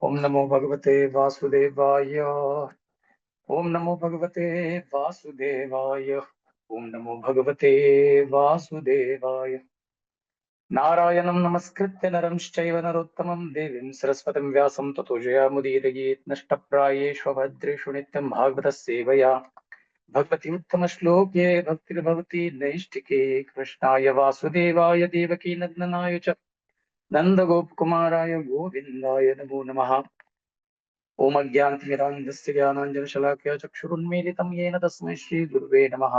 ओम नमो भगवते वासुदेवाय। ओम नमो भगवते वासुदेवाय। ओम नमो भगवते वासुदेवाय। नारायणं नमस्कृत्य नरं चैव नरोत्तमं देवीं सरस्वतीं व्यासं ततो जयामुदीरयेत् नष्टप्रायेषु भद्रेषु नित्यं भागवतः सेवया भगवति उत्तमश्लोके भक्तिर्भवति नैष्टिके कृष्णाय वासुदेवाय देवकी नन्दनाय च नन्दगोपकुमाराय गोविन्दाय नमो नमः। ओम अज्ञानतिमिरान्धस्य ज्ञानाञ्जनशलाकया चक्षुरुन्मीलितं येन तस्मै श्रीगुरुवे नमः।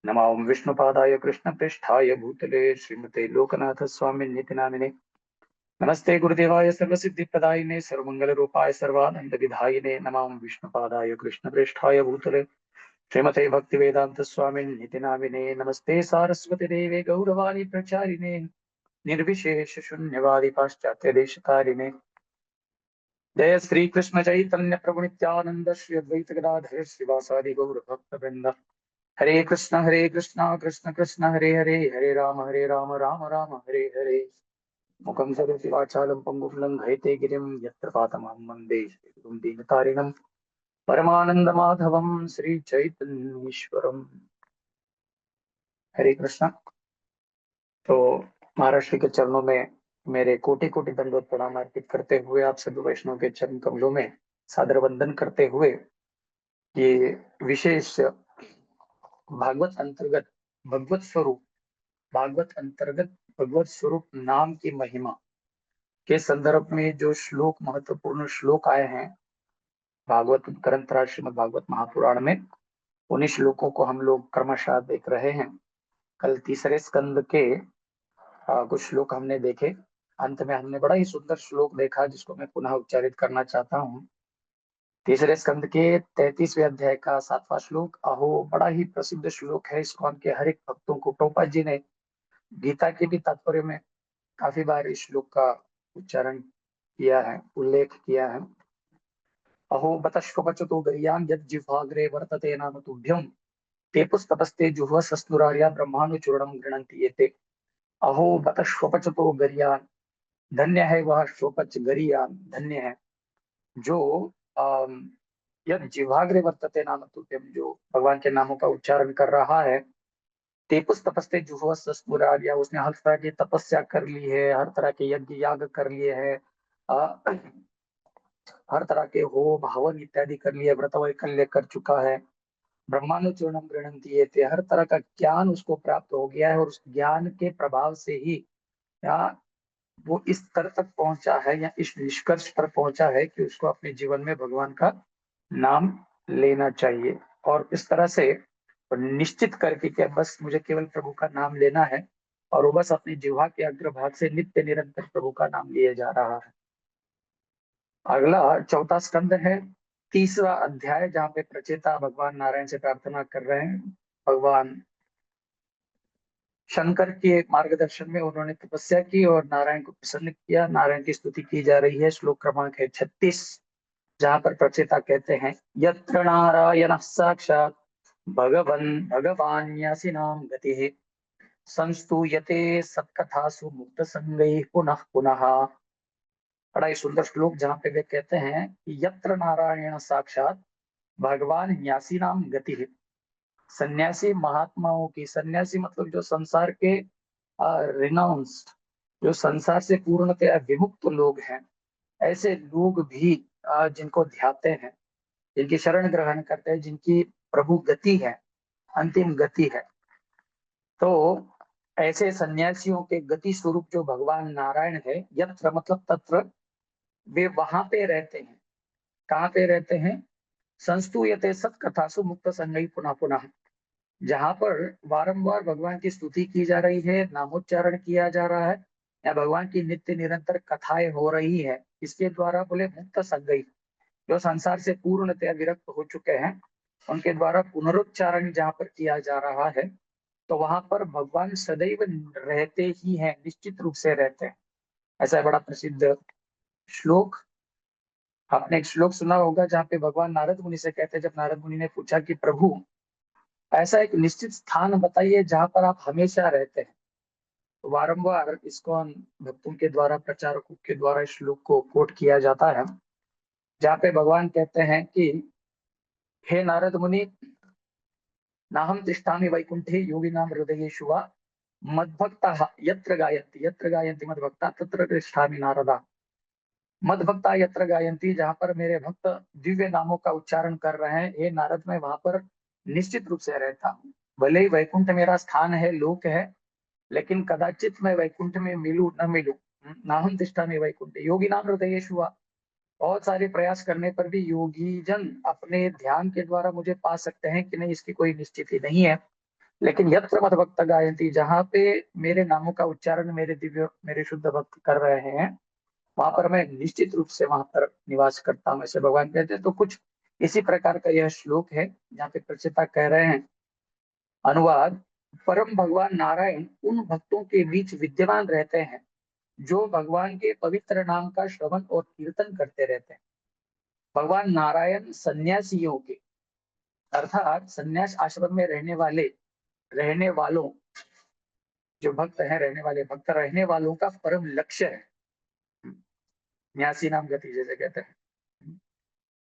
नमः ओं विष्णुपादाय कृष्णप्रेष्ठाय भूतले श्रीमते लोकनाथ स्वामिन्निति नामिने। नमस्ते गुरुदेवाय सर्वसिद्धिप्रदायिने सर्वमङ्गलरूपाय सर्वानन्दविधायिने। नमः ओं विष्णुपादाय कृष्णप्रेष्ठाय भूतले श्रीमते भक्तिवेदान्त स्वामिन्निति नामिने। नमस्ते सारस्वती देवे गौरवाणी प्रचारिणे निर्विशेष शून्यवादी पाश्चात्य देशतारिणे। जय श्री कृष्ण चैतन्य प्रभु नित्यानंद श्री अद्वैत गदाधर श्रीवासादि गौर भक्त वृंद। हरे कृष्ण कृष्ण कृष्ण हरे हरे, हरे राम राम राम हरे हरे। मुखं करोति वाचालं पंगुं लङ्घयते गिरिं यत्र पातमहं वन्दे श्रीगुरुं दीनतारिणं परमानन्दमाधवं श्री चैतन्येश्वरम्। हरे कृष्ण। तो महाराष्ट्र के चरणों में मेरे कोटि कोटि दंडवत प्रणाम अर्पित करते हुए आप सभी वैष्णव के चरण कमलों में सादर वंदन करते हुए ये विशेष भागवत अंतर्गत भगवत स्वरूप भागवत अंतर्गत भगवत स्वरूप नाम की महिमा के संदर्भ में जो श्लोक महत्वपूर्ण श्लोक आए हैं भागवत ग्रंथ श्रीमद् भागवत महापुराण में, उन्हीं श्लोकों को हम लोग क्रमशः देख रहे हैं। कल तीसरे स्कंद के कुछ श्लोक हमने देखे। अंत में हमने बड़ा ही सुंदर श्लोक देखा जिसको मैं पुनः उच्चारित करना चाहता हूँ। तीसरे स्कंद के 33वें अध्याय का 7वां श्लोक। अहो, बड़ा ही प्रसिद्ध श्लोक है। इस्कॉन के हर एक भक्तों को प्रभुपाद जी ने गीता के भी तात्पर्य में काफी बार इस श्लोक का उच्चारण किया है, उल्लेख किया है। अहो बतश्वपचतो गर्यां यद जिह्वाग्रे वर्तते नाम तुभ्यं ते पुस्तपस्ते जुह्व सस्नुरार्या ब्रह्मानुचूर्णं गृह्णन्ति एते। अहो बतश्वपचतो गर्यां, धन्य है वह श्वपच गरियां, धन्य है जो यद जिह्वाग्रे वर्तते नाम तुभ्यम, जो भगवान के नामों का उच्चारण कर रहा है। तेपुस तपस्ते जुहुआ सस्पुरार, या उसने हर तरह की तपस्या कर ली है, हर तरह के यज्ञ याग कर लिए हैं, हर तरह के होम हवन इत्यादि कर लिए, व्रत वैकल्य कर चुका है। ब्रह्मानुचूर्णम गृह्णन्ति एते, हर तरह का ज्ञान उसको प्राप्त हो गया है और उस ज्ञान के प्रभाव से ही या वो इस स्तर तक पहुंचा है या इस निष्कर्ष पर पहुंचा है कि उसको अपने जीवन में भगवान का नाम लेना चाहिए। और इस तरह से निश्चित करके कि बस मुझे केवल प्रभु का नाम लेना है, और वो बस अपनी जिह्वा के अग्रभाग से नित्य निरंतर प्रभु का नाम लिए जा रहा है। अगला चौथा स्कंद है, तीसरा अध्याय, जहाँ पे प्रचेता भगवान नारायण से प्रार्थना कर रहे हैं। भगवान शंकर के मार्गदर्शन में उन्होंने तपस्या की और नारायण को प्रसन्न किया। नारायण की स्तुति की जा रही है। श्लोक क्रमांक है 36, जहाँ पर प्रचेता कहते हैं, यत्र नारायण साक्षात् भगवन् भगवान्यासिनां गतिः संस्तूयते सत्कथासु मुक्त संगैः पुनः पुनः। बड़ा ही सुंदर श्लोक जहाँ पे वे कहते हैं कि यत्र नारायण साक्षात भगवान न्यासी नाम गति है। सन्यासी महात्माओं की, सन्यासी मतलब जो संसार के रिनाउंस्ड, जो संसार से पूर्णतया विमुक्त लोग हैं, ऐसे लोग भी जिनको ध्याते हैं, जिनकी शरण ग्रहण करते हैं, जिनकी प्रभु गति है, अंतिम गति है, तो ऐसे सन्यासियों के गति स्वरूप जो भगवान नारायण है, यत्र मतलब तत्र, वे वहां पे रहते हैं। कहाँ पे रहते हैं? संस्तूयते सत्कथासु मुक्त संगई पुनः पुनः, जहां पर बारंबार भगवान की स्तुति की जा रही है, नामोच्चारण किया जा रहा है, या भगवान की नित्य निरंतर कथाएं हो रही है, इसके द्वारा बोले मुक्त संगई, जो संसार से पूर्णतया विरक्त हो चुके हैं, उनके द्वारा पुनरुच्चारण जहाँ पर किया जा रहा है, तो वहां पर भगवान सदैव रहते ही हैं, निश्चित रूप से रहते हैं। ऐसा है बड़ा प्रसिद्ध श्लोक। आपने एक श्लोक सुना होगा जहाँ पे भगवान नारद मुनि से कहते हैं, जब नारद मुनि ने पूछा कि प्रभु ऐसा एक निश्चित स्थान बताइए जहां पर आप हमेशा रहते हैं। वारंवार इस्कॉन भक्तों के द्वारा, प्रचारकों के द्वारा इस श्लोक को कोट किया जाता है, जहाँ पे भगवान कहते हैं कि हे नारद मुनि, नाहम तिष्ठामि वैकुंठे योगिनां हृदयेषु वा मद्भक्ताः यत्र गायन्ति मद्भक्ता तत्र तिष्ठामि नारदा। मद्भक्ता यत्र गायन्ति, जहाँ पर मेरे भक्त दिव्य नामों का उच्चारण कर रहे हैं, हे नारद मैं वहां पर निश्चित रूप से रहता हूँ। भले ही वैकुंठ मेरा स्थान है, लोक है, लेकिन कदाचित मैं वैकुंठ में मिलूं न मिलूं। नाहम तिष्ठामि वैकुंठे योगिनां हृदयेषु वा। बहुत सारे प्रयास करने पर भी योगी जन अपने ध्यान के द्वारा मुझे पा सकते हैं कि नहीं, इसकी कोई निश्चित ही नहीं है। लेकिन यत्र मद भक्त गायंती, जहाँ पे मेरे नामों का उच्चारण मेरे दिव्य, मेरे शुद्ध भक्त कर रहे हैं, वहां पर मैं निश्चित रूप से वहां पर निवास करता हूँ, ऐसे भगवान कहते हैं। तो कुछ इसी प्रकार का यह श्लोक है, जहाँ पे प्रचेता कह रहे हैं। अनुवाद: परम भगवान नारायण उन भक्तों के बीच विद्यमान रहते हैं जो भगवान के पवित्र नाम का श्रवण और कीर्तन करते रहते हैं। भगवान नारायण सन्यासियों के, अर्थात सन्यास आश्रम में रहने वालों, जो भक्त हैं, रहने वाले भक्त, रहने वालों का परम लक्ष्य है। न्यासी नाम गति जैसे कहते हैं।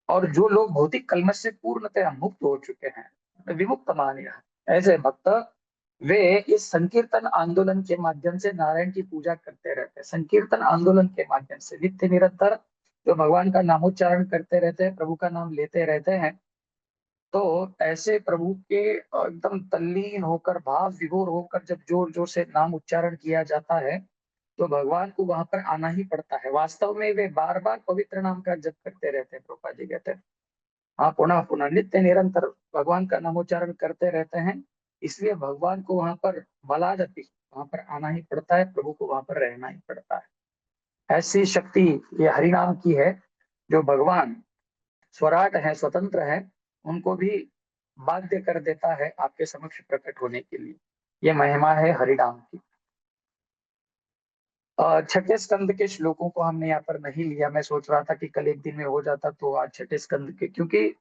और जो लोग भौतिक कलमश से पूर्णतः मुक्त हो चुके हैं, विमुक्त माने, ऐसे भक्त, वे इस संकीर्तन आंदोलन के माध्यम से नारायण की पूजा करते रहते हैं। संकीर्तन आंदोलन के माध्यम से नित्य निरंतर जो भगवान का नामोच्चारण करते रहते हैं, प्रभु का नाम लेते रहते हैं, तो ऐसे प्रभु के एकदम तल्लीन होकर, भाव विभोर होकर जब जोर जोर से नाम उच्चारण किया जाता है, तो भगवान को वहां पर आना ही पड़ता है। वास्तव में वे बार बार पवित्र नाम का जप करते रहते हैं, प्रभुपाद जी कहते हैं। हाँ, पुनः पुनः नित्य निरंतर भगवान का नामोच्चारण करते रहते हैं। इसलिए भगवान को वहां पर बलादपि वहां पर आना ही पड़ता है, प्रभु को वहां पर रहना ही पड़ता है। ऐसी शक्ति ये हरिनाम की है, जो भगवान स्वराट है, स्वतंत्र है, उनको भी बाध्य कर देता है आपके समक्ष प्रकट होने के लिए। ये महिमा है हरिनाम की। छठे स्कंद के श्लोकों को हमने यहाँ पर नहीं लिया। मैं सोच रहा था कि कल एक दिन में हो जाता, तो आज छठे स्कंद के, क्योंकि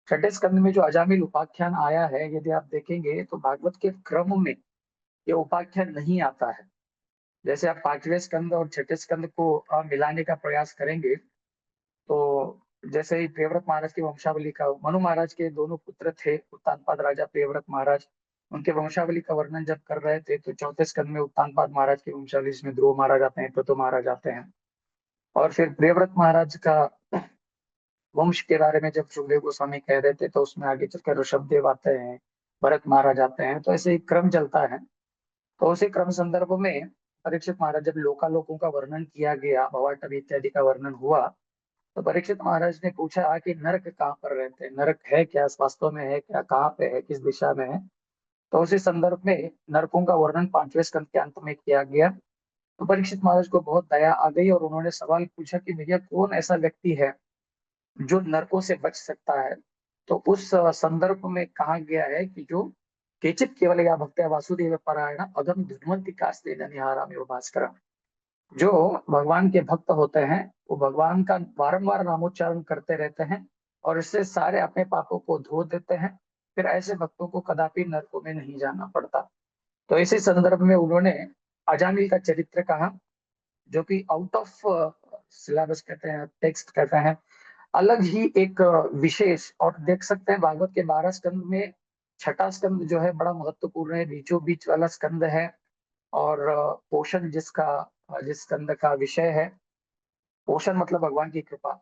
छठे स्कंद में जो अजामिल उपाख्यान आया है, यदि आप देखेंगे तो भागवत के क्रम में ये उपाख्यान नहीं आता है। जैसे आप पांचवें स्कंद और छठे स्कंद को मिलाने का प्रयास करेंगे, तो जैसे ही प्रियव्रत महाराज की वंशावली का, मनु महाराज के दोनों पुत्र थे, उत्तानपाद राजा, प्रियव्रत महाराज, उनके वंशावली का वर्णन जब कर रहे थे, तो चौथे स्कंद में उत्तानपाद महाराज की वंशावली, जिसमें ध्रुव महाराज आते हैं, प्रतो महाराज आते हैं, और फिर प्रियव्रत महाराज का वंश के बारे में जब सुखदेव गोस्वामी कह रहे थे, तो उसमें आगे चलकर ऋषभदेव आते हैं, भरत महाराज आते हैं। तो ऐसे एक क्रम चलता है। तो उसी क्रम संदर्भ में परीक्षित महाराज, जब लोकालोकों का वर्णन किया गया, भवाटवी इत्यादि का वर्णन हुआ, तो परीक्षित महाराज ने पूछा कि नरक कहाँ पर रहते हैं, नरक है क्या, वास्तव में है क्या, कहाँ पे है, किस दिशा में है। तो उसी संदर्भ में नरकों का वर्णन पांचवें स्कंद के अंत में किया गया। तो परीक्षित महाराज को बहुत दया आ गई और उन्होंने सवाल पूछा कि भैया, कौन ऐसा व्यक्ति है जो नरकों से बच सकता है। तो उस संदर्भ में कहा गया है कि जो केचित केवल या भक्त्या वासुदेव परायण अगम धुन्वंती कास्ते निहारा में भास्कर, जो भगवान के भक्त होते हैं, वो भगवान का बारंबार नामोच्चारण करते रहते हैं और इससे सारे अपने पापों को धो देते हैं। फिर ऐसे भक्तों को कदापि नरकों में नहीं जाना पड़ता। तो इसी संदर्भ में उन्होंने अजामिल का चरित्र कहा, जो कि आउट ऑफ सिलेबस कहते हैं, टेक्स्ट कहते हैं, अलग ही एक विशेष। और देख सकते हैं भागवत के 12 स्कंद में छठा स्कंद जो है बड़ा महत्वपूर्ण है, बीचों बीच वाला स्कंद है। और पोषण जिस स्कंद का विषय है, पोषण मतलब भगवान की कृपा।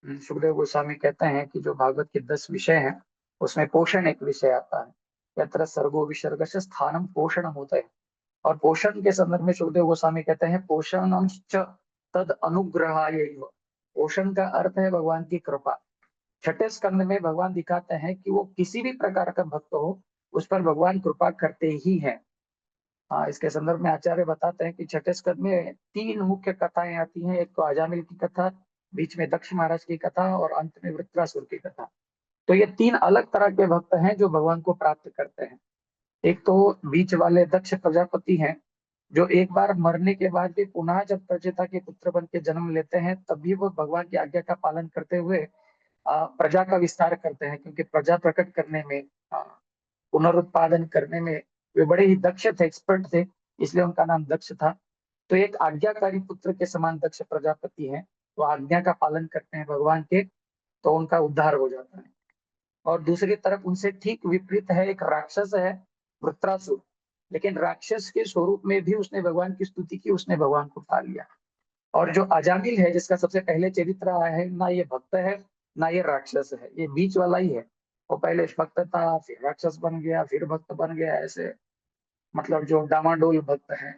सुखदेव गोस्वामी कहते हैं कि जो भागवत के 10 विषय हैं, उसमें पोषण एक विषय आता है। यत्र सर्गो विसर्गस्य स्थानम पोषणम होता है। और पोषण के संदर्भ में सुखदेव गोस्वामी कहते हैं, पोषणम च तद अनुग्रहायैव। पोषण का अर्थ है भगवान की कृपा। छठे स्कंद में भगवान दिखाते हैं कि वो किसी भी प्रकार का भक्त हो, उस पर भगवान कृपा करते ही हैं। हाँ, इसके संदर्भ में आचार्य बताते हैं कि छठे स्कंद में 3 मुख्य कथाएं आती हैं। एक तो अजामिल की कथा, बीच में दक्ष महाराज की कथा और अंत में वृत्रासुर की कथा। तो ये 3 अलग तरह के भक्त हैं जो भगवान को प्राप्त करते हैं। एक तो बीच वाले दक्ष प्रजापति हैं, जो एक बार मरने के बाद भी पुनः जब प्रजेता के पुत्र बन के जन्म लेते हैं, तब भी वो भगवान की आज्ञा का पालन करते हुए प्रजा का विस्तार करते हैं। क्योंकि प्रजा प्रकट करने में, पुनरुत्पादन करने में वे बड़े ही दक्ष थे, एक्सपर्ट थे। इसलिए उनका नाम दक्ष था। तो एक आज्ञाकारी पुत्र के समान दक्ष प्रजापति हैं, तो आज्ञा का पालन करते हैं भगवान के, तो उनका उद्धार हो जाता है। और दूसरी तरफ उनसे ठीक विपरीत है एक राक्षस है, वृत्रासुर। लेकिन राक्षस के स्वरूप में भी उसने भगवान की स्तुति की, उसने भगवान को पा लिया। और जो अजामिल है, जिसका सबसे पहले चरित्र आया है, ना ये भक्त है ना ये राक्षस है, ये बीच वाला ही है। वो पहले भक्त था, फिर राक्षस बन गया, फिर भक्त बन गया, ऐसे मतलब जो डामाडोल भक्त है।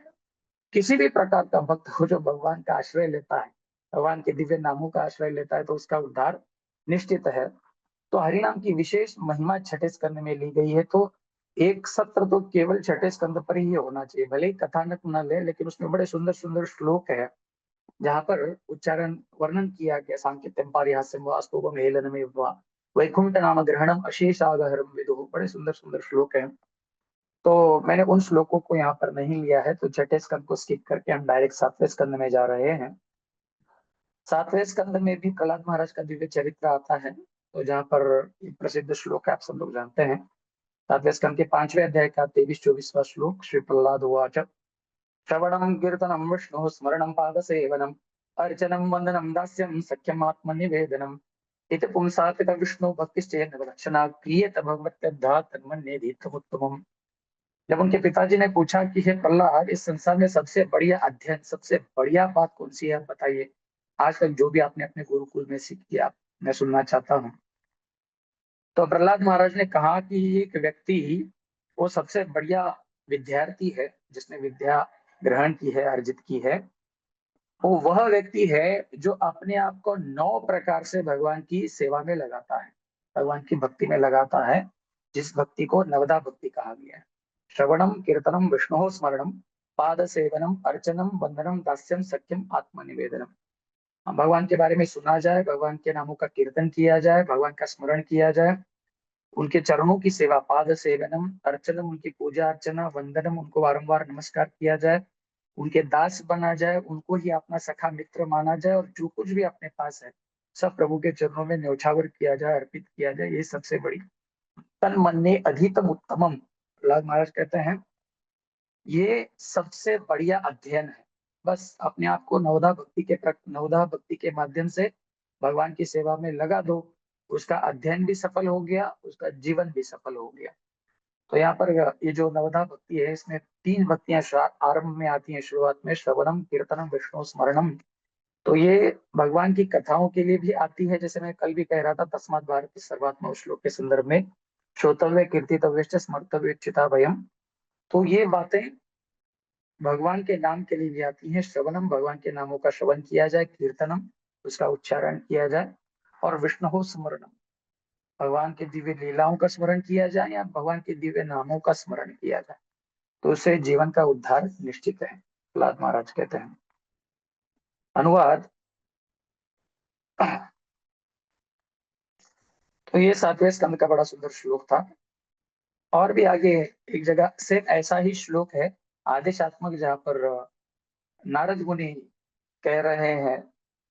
किसी भी प्रकार का भक्त हो जो भगवान का आश्रय लेता है, भगवान के दिव्य नामों का आश्रय लेता है, तो उसका उद्धार निश्चित है। तो हरिनाम की विशेष महिमा छठे स्कंद में ली गई है। तो एक सत्र तो केवल छठे स्कंद पर ही होना चाहिए, भले ही कथानक न ले, लेकिन उसमें बड़े सुंदर सुंदर श्लोक है जहाँ पर उच्चारण वर्णन किया गया। सांकेत्यम पारिहास्यम वास्तवम हेलनमेव वा वैकुंठ नाम ग्रहणम अशेषागहरम विदुः, बड़े सुंदर सुंदर श्लोक हैं। तो मैंने उन श्लोकों को यहाँ पर नहीं लिया है, तो छठे स्कंद को स्किप करके हम डायरेक्ट सातवें स्कंद में जा रहे हैं। सातवें स्कंद में भी प्रहलाद महाराज का दिव्य चरित्र आता है, तो जहाँ पर एक प्रसिद्ध श्लोक है, आप सब लोग जानते हैं। सातवें स्कंद के 5वें अध्याय का 23-24वां श्लोक। श्री प्रहलाद उवाच श्रवणं कीर्तनं विष्णु स्मरणं पाद सेवनम अर्चनं वंदनं दास्यं सख्यम आत्मनिवेदनम इति पुंसापित विष्णु भक्तिश्चेन लक्षणा क्रियत भगवत्यद्धा तन्मन्ये। जब उनके पिताजी ने पूछा कि हे प्रहलाद, इस संसार में सबसे बढ़िया अध्ययन, सबसे बढ़िया बात कौन सी है, आप बताइए। आज तक जो भी आपने अपने गुरुकुल में सीख किया, मैं सुनना चाहता हूँ। तो प्रहलाद महाराज ने कहा कि एक व्यक्ति वो सबसे बढ़िया विद्यार्थी है जिसने विद्या ग्रहण की है, अर्जित की है। वो वह व्यक्ति है जो अपने आप को 9 प्रकार से भगवान की सेवा में लगाता है, भगवान की भक्ति में लगाता है, जिस भक्ति को नवदा भक्ति कहा गया है। श्रवणम कीर्तनम विष्णु स्मरणम पाद सेवनम अर्चनम वंदनम दास्यम सख्यम आत्मनिवेदनम। भगवान के बारे में सुना जाए, भगवान के नामों का कीर्तन किया जाए, भगवान का स्मरण किया जाए, उनके चरणों की सेवा, पाद सेवनम अर्चनम, उनकी पूजा अर्चना, वंदनम, उनको बारंबार नमस्कार किया जाए, उनके दास बना जाए, उनको ही अपना सखा मित्र माना जाए, और जो कुछ भी अपने पास है सब प्रभु के चरणों में न्यौछावर किया जाए, अर्पित किया जाए। ये सबसे बड़ी तन मन ने अधितम उत्तमम, प्रहलाद महाराज कहते हैं, ये सबसे बढ़िया अध्ययन है। बस अपने आप को नवदा भक्ति के माध्यम से भगवान की सेवा में लगा दो, उसका अध्ययन भी सफल हो गया, उसका जीवन भी सफल हो गया। तो यहाँ पर ये जो नवदा भक्ति है, इसमें 3 भक्तियां आरंभ में आती हैं, शुरुआत में श्रवणम कीर्तनम विष्णु स्मरणम। तो ये भगवान की कथाओं के लिए भी आती है, जैसे मैं कल भी कह रहा था, तस्मात् भारती सर्वात्मा श्लोक के संदर्भ में, श्रोतव्य कीर्तितव्य स्मर्तव्य चिता भयम। तो ये बातें भगवान के नाम के लिए भी आती हैं। श्रवणम, भगवान के नामों का श्रवण किया जाए, कीर्तनम, उसका उच्चारण किया जाए, और विष्णु स्मरणम, भगवान के दिव्य लीलाओं का स्मरण किया जाए या भगवान के दिव्य नामों का स्मरण किया जाए, तो उससे जीवन का उद्धार निश्चित है, प्रहलाद महाराज कहते हैं। अनुवाद। तो ये सातवें स्कंद का बड़ा सुंदर श्लोक था। और भी आगे एक जगह से ऐसा ही श्लोक है, आदेशात्मक, जहाँ पर नारद मुनि कह रहे हैं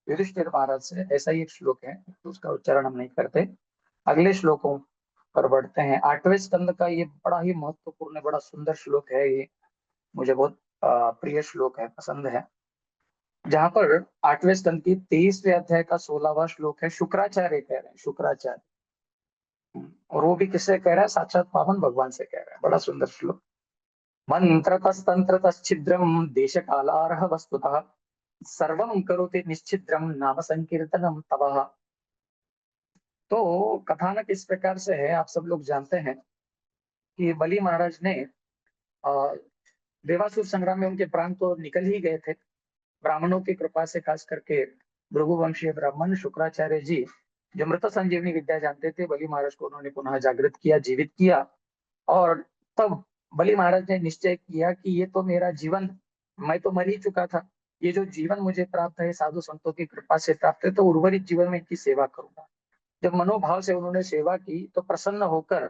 युधिष्ठिर महाराज से, ऐसा ही एक श्लोक है, तो उसका उच्चारण हम नहीं करते, अगले श्लोकों पर बढ़ते हैं। 8वें स्कंद का ये बड़ा ही महत्वपूर्ण, बड़ा सुंदर श्लोक है ये, मुझे बहुत प्रिय श्लोक है, पसंद है। जहाँ पर 8वें स्कंद की 23वें अध्याय का 16वां श्लोक है, शुक्राचार्य कह रहे हैं, शुक्राचार्य। और वो भी किससे कह रहा है? साक्षात पावन भगवान से कह रहा है। बड़ा सुंदर श्लोक। मंत्रतस्तंत्र तश्छिद्रम देश कालारह वस्तुतः सर्वं करोति निश्चिद्रम नाम संकीर्तनम तवः। तो कथानक इस प्रकार से है, आप सब लोग जानते हैं कि बलि महाराज ने अ, देवासुर संग्राम में उनके प्राण तो निकल ही गए थे। ब्राह्मणों की कृपा से, खास करके भृगुवंशीय ब्राह्मण शुक्राचार्य जी, जो मृत संजीवनी विद्या जानते थे, बलि महाराज को उन्होंने पुनः जागृत किया, जीवित किया। और तब बलि महाराज ने निश्चय किया कि ये तो मेरा जीवन, मैं तो मर ही चुका था, ये जो जीवन मुझे प्राप्त है साधु संतों की कृपा से प्राप्त है, तो उर्वरित जीवन में इनकी सेवा करूंगा। जब मनोभाव से उन्होंने सेवा की, तो प्रसन्न होकर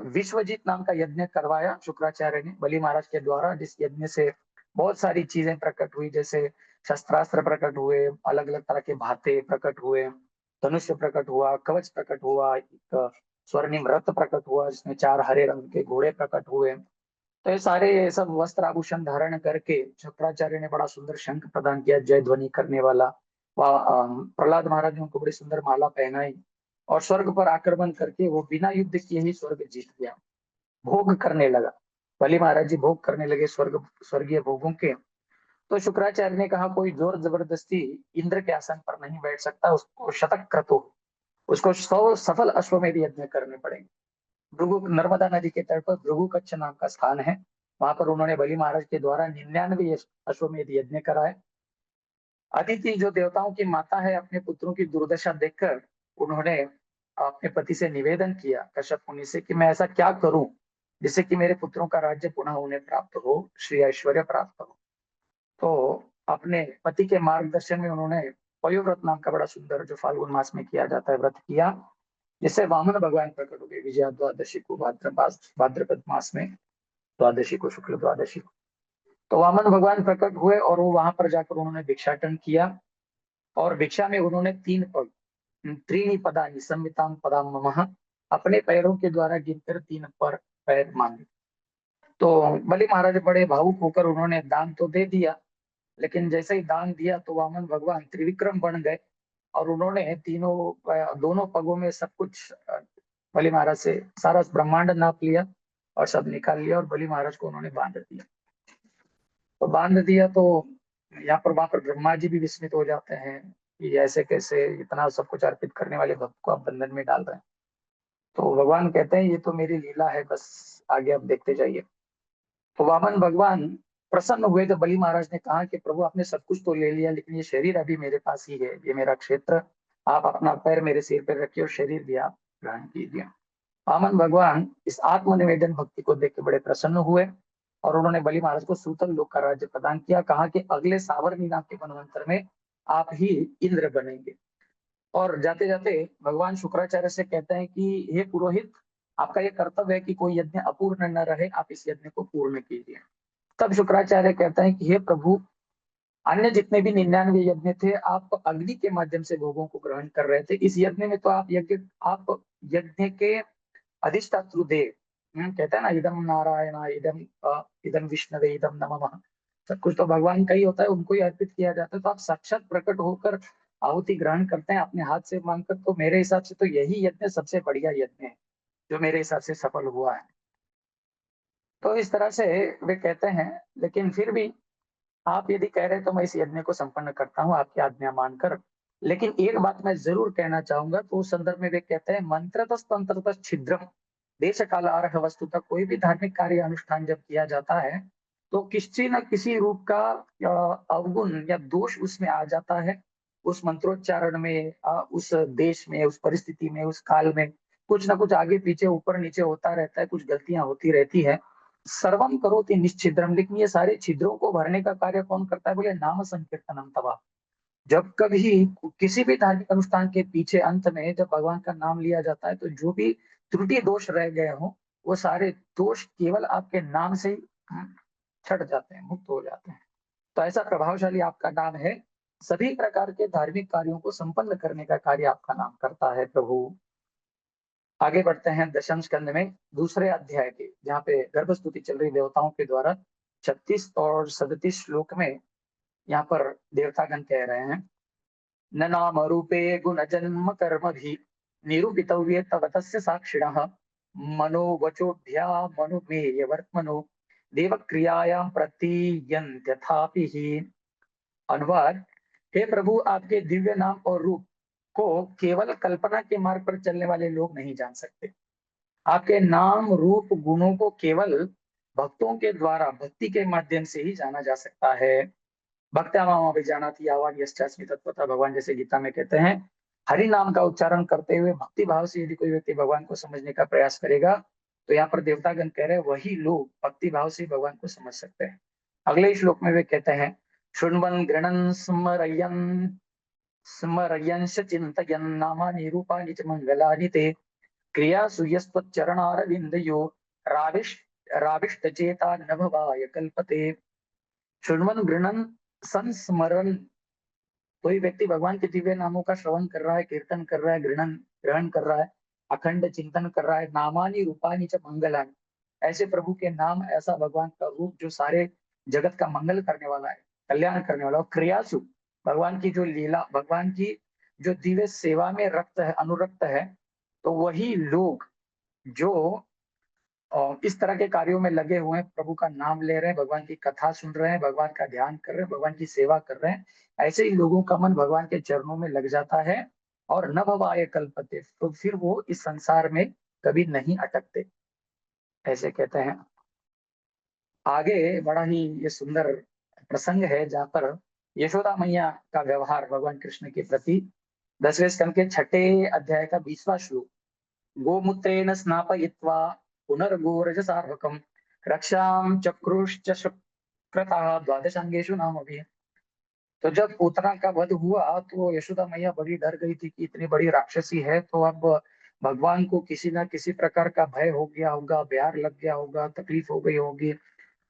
विश्वजीत नाम का यज्ञ करवाया शुक्राचार्य ने बलि महाराज के द्वारा, जिस यज्ञ से बहुत सारी चीजें प्रकट हुई, जैसे शस्त्रास्त्र प्रकट हुए, अलग अलग तरह के भाते प्रकट हुए, धनुष्य प्रकट हुआ, कवच प्रकट हुआ, एक स्वर्णिम रथ प्रकट हुआ जिसमें 4 हरे रंग के घोड़े प्रकट हुए, तो ये सारे सब वस्त्र आभूषण धारण करके शुक्राचार्य ने बड़ा सुंदर शंख प्रदान किया, जय ध्वनि करने वाला। प्रहलाद महाराज ने उनको बड़ी सुंदर माला पहनाई और स्वर्ग पर आक्रमण करके वो बिना युद्ध किए ही स्वर्ग जीत गया, भोग करने लगा। बलि महाराज जी भोग करने लगे स्वर्गीय भोगों के। तो शुक्राचार्य ने कहा कोई जोर जबरदस्ती इंद्र के आसन पर नहीं बैठ सकता, उसको शतक क्रतु, उसको 100 सफल अश्वमेध यज्ञ करने पड़ेंगे। भृगु, नर्मदा नदी के तट पर भृगु कच्छ नाम का स्थान है, वहां पर उन्होंने बलि महाराज के द्वारा 99 अश्वमेध यज्ञ कराए। अदिति जो देवताओं की माता है, अपने पुत्रों की दुर्दशा देखकर उन्होंने अपने पति से निवेदन किया कश्यप मुनि से कि मैं ऐसा क्या करूं जिससे कि मेरे पुत्रों का राज्य पुनः उन्हें प्राप्त हो, श्री ऐश्वर्य प्राप्त हो। तो अपने पति के मार्गदर्शन में उन्होंने पयोव्रत नाम का बड़ा सुंदर, जो फाल्गुन मास में किया जाता है, व्रत किया, जिससे वामन भगवान प्रकट हो गए विजया द्वादशी को, भाद्रपद मास में द्वादशी को, शुक्ल द्वादशी को। तो वामन भगवान प्रकट हुए और वो वहां पर जाकर उन्होंने भिक्षाटन किया और भिक्षा में उन्होंने 3 पग, त्रीणि पदानि संविताम पदाम ममः, अपने पैरों के द्वारा गिनकर 3 पर पैर मांगे। तो बलि महाराज बड़े भावुक होकर उन्होंने दान तो दे दिया, लेकिन जैसे ही दान दिया तो वामन भगवान त्रिविक्रम बन गए और उन्होंने दोनों पगों में सब कुछ बलि महाराज से सारा ब्रह्मांड नाप लिया और सब निकाल लिया और बलि महाराज को उन्होंने बांध दिया। तो बांध दिया तो यहाँ पर वहां पर ब्रह्मा जी भी विस्मित हो जाते हैं कि ऐसे कैसे इतना सब कुछ अर्पित करने वाले भक्त को आप बंधन में डाल रहे हैं। तो भगवान कहते हैं ये तो मेरी लीला है, बस आगे आप देखते जाइए। तो वामन भगवान प्रसन्न हुए तो बलि महाराज ने कहा कि प्रभु आपने सब कुछ तो ले लिया, लेकिन ये शरीर अभी मेरे पास ही है, ये मेरा क्षेत्र, आप अपना पैर मेरे सिर पर रखिए और शरीर भी आप ग्रहण कीजिए। वामन भगवान इस आत्मनिवेदन भक्ति को देख के बड़े प्रसन्न हुए और उन्होंने बलि महाराज को सूतल लोक का राज्य प्रदान किया, कहा कि अगले सावरनी नाम के मनवंतर में आप ही इंद्र बनेंगे। और जाते जाते भगवान शुक्राचार्य से कहते हैं कि हे पुरोहित, आपका ये कर्तव्य है कि कोई यज्ञ अपूर्ण न रहे, आप इस यज्ञ को पूर्ण कीजिए। तब शुक्राचार्य कहता है कि हे प्रभु, अन्य जितने भी 99 यज्ञ थे, आप अग्नि के माध्यम से भोगों को ग्रहण कर रहे थे, इस यज्ञ में तो आप यज्ञ के अधिष्ठातृ देव, कहते हैं ना, इदम नारायण, इदम विष्णवे, इदम नमः, सब कुछ तो भगवान का ही होता है, उनको ही अर्पित किया जाता है। तो आप साक्षात प्रकट होकर आहुति ग्रहण करते हैं अपने हाथ से मांगकर, तो मेरे हिसाब से तो यही यज्ञ सबसे बढ़िया यज्ञ है जो मेरे हिसाब से सफल हुआ है। तो इस तरह से वे कहते हैं, लेकिन फिर भी आप यदि कह रहे हैं तो मैं इस यज्ञ को संपन्न करता हूँ आपकी आज्ञा मानकर। लेकिन एक बात मैं जरूर कहना चाहूंगा, तो उस संदर्भ में वे कहते हैं मंत्रतः तंत्रतः छिद्रम देश कालारह वस्तुतः, कोई भी धार्मिक कार्य अनुष्ठान जब किया जाता है तो किसी न किसी रूप का अवगुण या दोष उसमें आ जाता है। उस मंत्रोच्चारण में, उस देश में, उस परिस्थिति में, उस काल में कुछ ना कुछ आगे पीछे ऊपर नीचे होता रहता है, कुछ गलतियां होती रहती है। सर्वम करोति निश्चिद्रम, लेकिन ये सारे छिद्रों को भरने का कार्य कौन करता है? बोले नाम संकीर्तनम तवा। जब कभी किसी भी धार्मिक अनुष्ठान के पीछे अंत में जब भगवान का नाम लिया जाता है, तो जो भी त्रुटि दोष रह गए हो, वो सारे दोष केवल आपके नाम से ही छट जाते हैं, मुक्त हो जाते हैं। तो ऐसा प्रभावशाली आपका नाम है, सभी प्रकार के धार्मिक कार्यों को संपन्न करने का कार्य आपका नाम करता है प्रभु। आगे बढ़ते हैं दशम स्कंद में दूसरे अध्याय के, जहाँ पे गर्भस्तुति चल रही देवताओं के द्वारा। 36 और 37 श्लोक में यहाँ पर देवतागण कह रहे हैं, न नाम रूपे गुण जन्म कर्म भी निरूपितव्ये तव तस्य साक्षिणः मनो वचोभ्या मनुमेय वर्त्मनो देव क्रियायां प्रतीयन्त्यथापि ही। अनुवाद, हे प्रभु, आपके दिव्य नाम और रूप को केवल कल्पना के मार्ग पर चलने वाले लोग नहीं जान सकते। आपके नाम रूप गुणों को केवल भक्तों के द्वारा भक्ति के माध्यम से ही जाना जा सकता है। भक्त्या माम अभिजानाति यावान यश्चास्मि तत्त्वतः, भगवान जैसे गीता में कहते हैं, हरि नाम का उच्चारण करते हुए भक्ति भाव से यदि कोई व्यक्ति भगवान को समझने का प्रयास करेगा, तो यहाँ पर देवतागण कह रहे हैं वही लोग भक्ति भाव से भगवान को समझ सकते हैं। अगले श्लोक में वे कहते हैं, शृण्वन् गृणन् स्मरयंश चिन्तयन् नामानि रूपाणि च मंगलानि ते क्रियासु यस्त्वच्चरणारविन्दयो राविष्ट चेता न भवाय कल्पते। शृण्वन् गृणन् संस्मरण, कोई व्यक्ति भगवान के दिव्य नामों का श्रवण कर रहा है, कीर्तन कर रहा है, ग्रहण ग्रहण कर रहा है, अखंड चिंतन कर रहा है, नामानि रूपानि च मंगलानि, ऐसे प्रभु के नाम, ऐसा भगवान का रूप जो सारे जगत का मंगल करने वाला है, कल्याण करने वाला। और क्रियासु, भगवान की जो लीला, भगवान की जो दिव्य सेवा में रक्त है, अनुरक्त है, तो वही लोग जो इस तरह के कार्यों में लगे हुए हैं, प्रभु का नाम ले रहे हैं, भगवान की कथा सुन रहे हैं, भगवान का ध्यान कर रहे हैं, भगवान की सेवा कर रहे हैं, ऐसे ही लोगों का मन भगवान के चरणों में लग जाता है और न भवाय कल्पते, तो फिर वो इस संसार में कभी नहीं अटकते, ऐसे कहते हैं। आगे बड़ा ही ये सुंदर प्रसंग है जहाँ पर यशोदा मैया का व्यवहार भगवान कृष्ण के प्रति, 10वें स्कंद के 6 अध्याय का 20वां श्लोक। गोमूत्रेण स्नापयित्वा पुनर्गोरजसार्वकं रक्षां चक्रुश्च शुक्रतः द्वादशांगेषु नामभिः। तो जब पूतना का वध हुआ तो यशोदा मैया बड़ी डर गई थी कि इतनी बड़ी राक्षसी है, तो अब भगवान को किसी ना किसी प्रकार का भय हो गया होगा, प्यार लग गया होगा, तकलीफ हो गई होगी।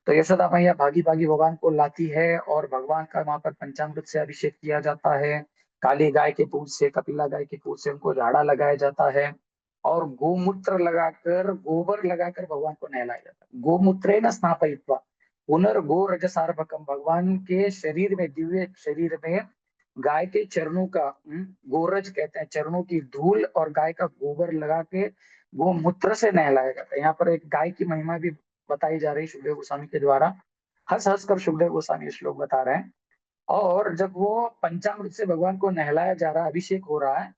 तो यशोदा मैया भागी भागी भगवान को लाती है और भगवान का वहां पर पंचामृत से अभिषेक किया जाता है, काली गाय के पूंछ से, कपिला गाय के पूंछ से उनको झाड़ा लगाया जाता है और गोमूत्र लगाकर, गोबर लगाकर भगवान को नहलाया जाता है। गोमूत्रेण स्नापयित्वा पुनर्गो रजसार्भकम, भगवान के शरीर में, दिव्य शरीर में गाय के चरणों का, गोरज कहते हैं, चरणों की धूल और गाय का गोबर लगा के गोमूत्र से नहलाया जाता है। यहाँ पर एक गाय की महिमा भी बताई जा रही सुखदेव गोस्वामी के द्वारा, हंस हंस कर सुखदेव गोस्वामी श्लोक बता रहे हैं। और जब वो पंचामृत से भगवान को नहलाया जा रहा है, अभिषेक हो रहा है,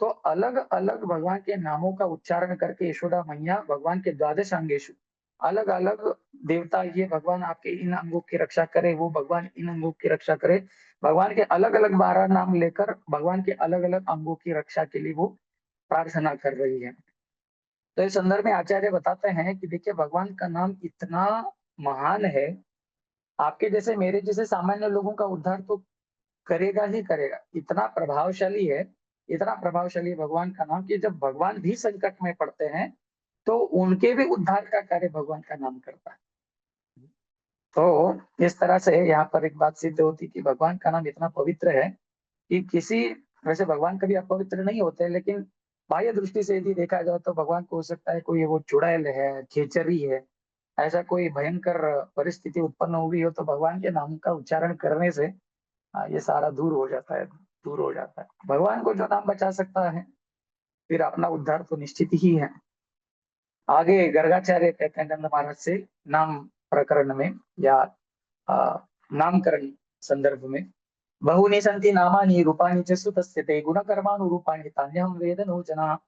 तो अलग अलग भगवान के नामों का उच्चारण करके यशोदा मैया भगवान के द्वादश अंगेशु, अलग अलग देवता, ये भगवान आपके इन अंगों की रक्षा करे, वो भगवान इन अंगों की रक्षा करे, भगवान के अलग अलग 12 नाम लेकर भगवान के अलग अलग अंगों की रक्षा के लिए वो प्रार्थना कर रही है। तो इस संदर्भ में आचार्य बताते हैं कि देखिए, भगवान का नाम इतना महान है, आपके जैसे मेरे जैसे सामान्य लोगों का उद्धार तो करेगा ही करेगा, इतना प्रभावशाली है, इतना प्रभावशाली है भगवान का नाम, कि जब भगवान भी संकट में पड़ते हैं तो उनके भी उद्धार का कार्य भगवान का नाम करता है। तो इस तरह से यहाँ पर एक बात सिद्ध होती कि भगवान का नाम इतना पवित्र है कि किसी, वैसे भगवान कभी अपवित्र नहीं होते, लेकिन बाह्य दृष्टि से यदि देखा जाए तो भगवान को हो सकता है कोई वो चुड़ैल है, खेचरी है, ऐसा कोई भयंकर परिस्थिति उत्पन्न हो गई हो, तो भगवान के नाम का उच्चारण करने से ये सारा दूर हो जाता है, दूर हो जाता है। भगवान को जो नाम बचा सकता है, फिर अपना उद्धार तो निश्चित ही है। आगे गर्गाचार्य कहते हैं नंद महाराज से, नाम प्रकरण में या नामकरण संदर्भ में, बहुनी संति नामानि रूपाणि च सुतस्यते गुणकर्मानुरूपाणि तान्यहं वेद नो जना।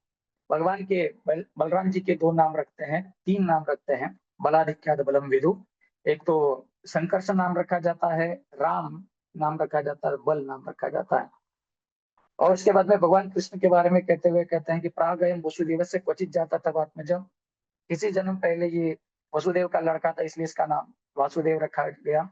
भगवान के बलराम जी के 2 नाम रखते हैं, 3 नाम रखते हैं, बलाधिक्याद बलम विदु। एक तो संकर्षण नाम रखा जाता है, राम नाम रखा जाता है, बल नाम रखा जाता है। और उसके बाद में भगवान कृष्ण के बारे में कहते हुए कहते हैं कि प्रागयम वसुदेव से क्वचित जाता था आत्मजम, किसी जन्म पहले ये वसुदेव का लड़का था, इसलिए इसका नाम वासुदेव रखा गया।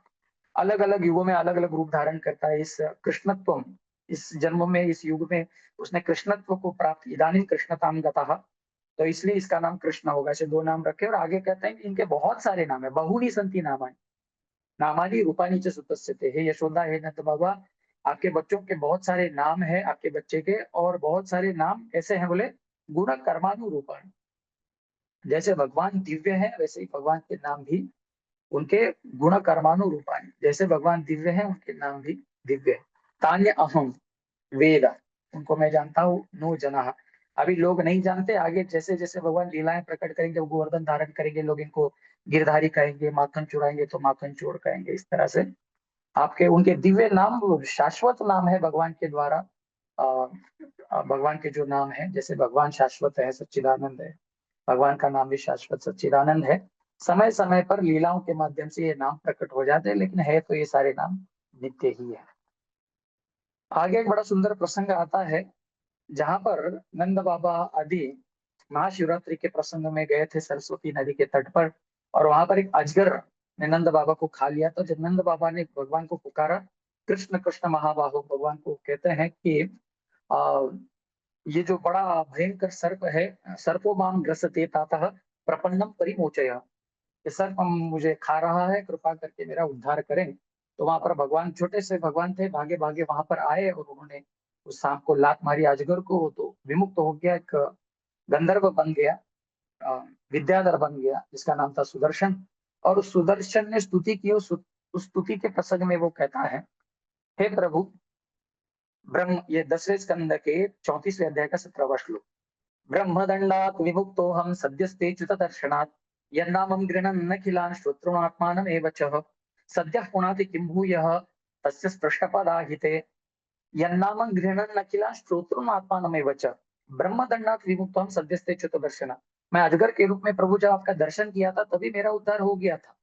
अलग अलग युगों में अलग अलग रूप धारण करता है। इस कृष्णत्व, इस जन्म में, इस युग में उसने कृष्णत्व को प्राप्त, इदानीं कृष्णताम गतः, तो इसलिए इसका नाम कृष्ण होगा। ऐसे 2 नाम रखे। और आगे कहते हैं कि इनके बहुत सारे नाम है, बहुनी संति नामानि नामानि रूपाणि च सुतस्यते, हे यशोदा, हे नंद बाबा, आपके बच्चों के बहुत सारे नाम है, आपके बच्चे के, और बहुत सारे नाम ऐसे हैं, बोले गुण कर्मानुरूपाणि, जैसे भगवान दिव्य है वैसे ही भगवान के नाम भी उनके गुण कर्मानुरूपाणि, जैसे भगवान दिव्य है उनके नाम भी दिव्य है। तान्य अहम वेद, उनको मैं जानता हूँ, नो जना, अभी लोग नहीं जानते। आगे जैसे जैसे भगवान लीलाएं प्रकट करेंगे, गोवर्धन धारण करेंगे, लोग इनको गिरधारी कहेंगे, माखन चुराएंगे तो माखन चोर कहेंगे। इस तरह से आपके उनके दिव्य नाम, शाश्वत नाम है भगवान के द्वारा। भगवान के जो नाम है, जैसे भगवान शाश्वत है, सच्चिदानंद है, भगवान का नाम भी शाश्वत सच्चिदानंद है। समय समय पर लीलाओं के माध्यम से ये नाम प्रकट हो जाते हैं, लेकिन है तो ये सारे नाम नित्य ही है। आगे एक बड़ा सुंदर प्रसंग आता है, जहां पर नंद बाबा आदि महाशिवरात्रि के प्रसंग में गए थे सरस्वती नदी के तट पर, और वहां पर एक अजगर ने नंद बाबा को खा लिया। तो जब नंद बाबा ने भगवान को पुकारा, कृष्ण कृष्ण महाबाहो, भगवान को कहते हैं कि आ, ये जो बड़ा भयंकर सर्प है, सर्पो माम ग्रसते तातः प्रपन्नम परिमोचय, ये सर्प मुझे खा रहा है, कृपा करके मेरा उद्धार करें। तो वहां पर भगवान, छोटे से भगवान थे, भागे भागे वहां पर आए और उन्होंने उस सांप को लात मारी, अजगर को, तो विमुक्त हो गया, एक गंधर्व बन गया। विद्याधर बन गया, जिसका नाम था सुदर्शन। और उस सुदर्शन ने स्तुति की। उस स्तुति के प्रसंग में वो कहता है, हे प्रभु ब्रह्म, ये 10वें स्कंद के 34वें अध्याय का 17वां श्लोक। ब्रह्मदंडात् विमुक्तो हम सद्यस्ते च्युत दर्शनात् यन्नामं गृह्णन् अखिलान् श्रोतॄणात्मानमेव च सद्यः पुनाति किं भूयः तस्य स्पृष्टपदाहिते यन्नामं गृह्णन् अखिलान् श्रोतॄणात्मानमेव च ब्रह्मदंडात् विमुक्तो हम सद्यस्ते च्युत दर्शनात्। मैं अजगर के रूप में प्रभु जब आपका दर्शन किया था तभी मेरा उद्धार हो गया था,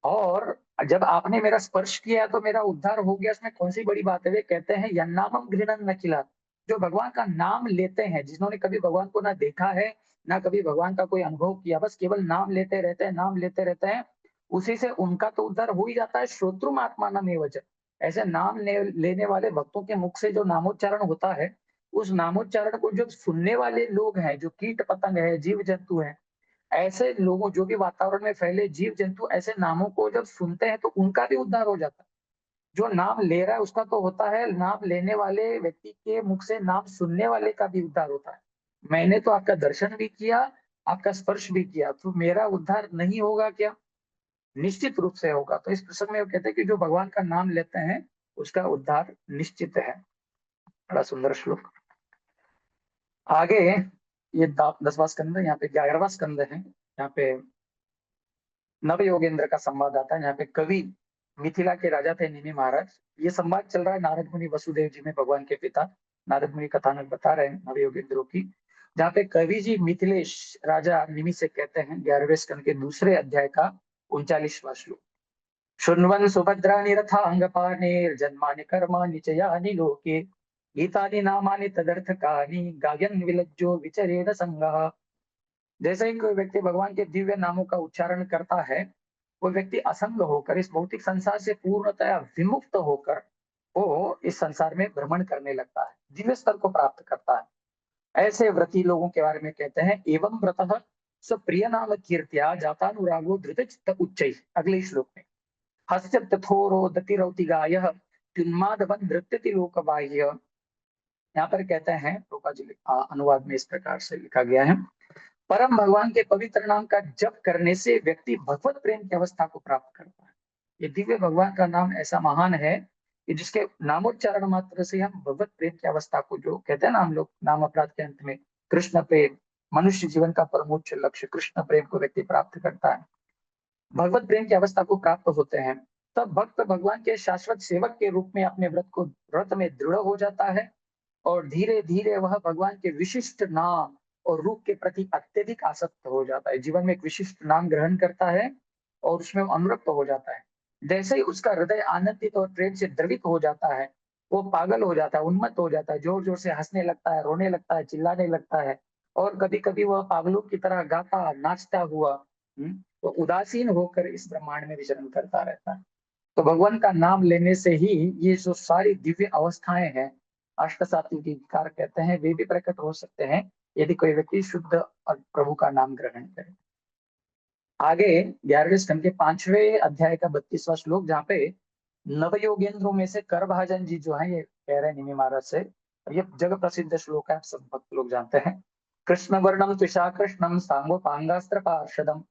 और जब आपने मेरा स्पर्श किया तो मेरा उद्धार हो गया। इसमें कौन सी बड़ी बात है? वे कहते हैं यन्नामम गृह्णन् अखिलात्, जो भगवान का नाम लेते हैं, जिन्होंने कभी भगवान को ना देखा है ना कभी भगवान का कोई अनुभव किया, बस केवल नाम लेते रहते हैं, नाम लेते रहते हैं, उसी से उनका तो उद्धार हो ही जाता है। श्रोत्रुम आत्मानमेव च, ऐसे नाम लेने वाले भक्तों के मुख से जो नामोच्चारण होता है, उस नामोच्चारण को जो सुनने वाले लोग हैं, जो कीट पतंग है, जीव जंतु है, ऐसे लोगों, जो भी वातावरण में फैले जीव जंतु, ऐसे नामों को जब सुनते हैं तो उनका भी उद्धार हो जाता है। जो नाम ले रहा है उसका तो होता है, नाम लेने वाले व्यक्ति के मुख से नाम सुनने वाले का भी उद्धार होता है। मैंने तो आपका दर्शन भी किया, आपका स्पर्श भी किया, तो मेरा उद्धार नहीं होगा क्या? निश्चित रूप से होगा। तो इस प्रसंग में वो कहते हैं कि जो भगवान का नाम लेते हैं उसका उद्धार निश्चित है। बड़ा सुंदर श्लोक। आगे ये 10वां स्कंद, यहाँ पे 11वां स्कंद है। यहाँ पे नव योगेंद्र का संवाद आता है। यहाँ पे कवि, मिथिला के राजा थे निमि महाराज। ये संवाद चल रहा है नारद मुनि वसुदेव जी में, भगवान के पिता। नारद मुनि कथानक बता रहे हैं नव योगेंद्रों की, जहाँ पे कवि जी मिथिलेश राजा निमि से कहते हैं 11वें स्कंद के 2 अध्याय का 39वां श्लोक। शृण्वन् सुभद्राणि रथांगपाणिर्जन्मानि कर्माणि च यानि लोके गीतानि नामानि तदर्थकानि गायन् विलज्जो विचरेद संगः। जैसे ही कोई व्यक्ति भगवान के दिव्य नामों का उच्चारण करता है, वो व्यक्ति असंग होकर, इस भौतिक संसार से पूर्णतया विमुक्त होकर वो इस संसार में भ्रमण करने लगता है, दिव्य स्तर को प्राप्त करता है। ऐसे व्रती लोगों के बारे में कहते हैं, एवं व्रतः स प्रिय नाम कीर्त्या जातानुरागो धृतचित्त उच्चैः। अगले श्लोक में हस्य तथोरो दतिरौतिगायः त्युन्मादवन् नृत्यति लोकबाह्य। यहाँ पर कहते हैं, रूपा जी अनुवाद में इस प्रकार से लिखा गया है, परम भगवान के पवित्र नाम का जप करने से व्यक्ति भगवत प्रेम की अवस्था को प्राप्त करता है। ये दिव्य भगवान का नाम ऐसा महान है कि जिसके नामोच्चारण मात्र से हम भगवत प्रेम की अवस्था को, जो कहते हैं ना हम लोग नाम अपराध के अंत में, कृष्ण प्रेम, मनुष्य जीवन का परमोच्च लक्ष्य कृष्ण प्रेम को व्यक्ति प्राप्त करता है, भगवत प्रेम की अवस्था को प्राप्त होते हैं, तब भक्त भगवान के शाश्वत सेवक के रूप में अपने व्रत में दृढ़ हो जाता है, और धीरे धीरे वह भगवान के विशिष्ट नाम और रूप के प्रति अत्यधिक आसक्त हो जाता है। जीवन में एक विशिष्ट नाम ग्रहण करता है और उसमें वो अनुरक्त हो जाता है। जैसे ही उसका हृदय आनंदित और प्रेम से द्रवित हो जाता है, वो पागल हो जाता है, उन्मत्त हो जाता है, जोर जोर से हंसने लगता है, रोने लगता है, चिल्लाने लगता है, और कभी कभी वह पागलों की तरह गाता नाचता हुआ वो उदासीन होकर इस ब्रह्मांड में विचरण करता रहता है। तो भगवान का नाम लेने से ही ये जो सारी दिव्य अवस्थाएं हैं, अष्ट सात्विक विकार कहते हैं, वे भी प्रकट हो सकते हैं यदि कोई व्यक्ति शुद्ध और प्रभु का नाम ग्रहण करे। आगे 11वें स्कंद के 5वें अध्याय का 32वां श्लोक, जहाँ पे नव योगेंद्रों में से करभाजन जी जो है ये कह रहे हैं निमि महाराज से, और ये जग प्रसिद्ध श्लोक है, सब भक्त लोग जानते हैं। कृष्ण वर्णम त्विषा कृष्णम सांगोपांगास्त्र पार्षदम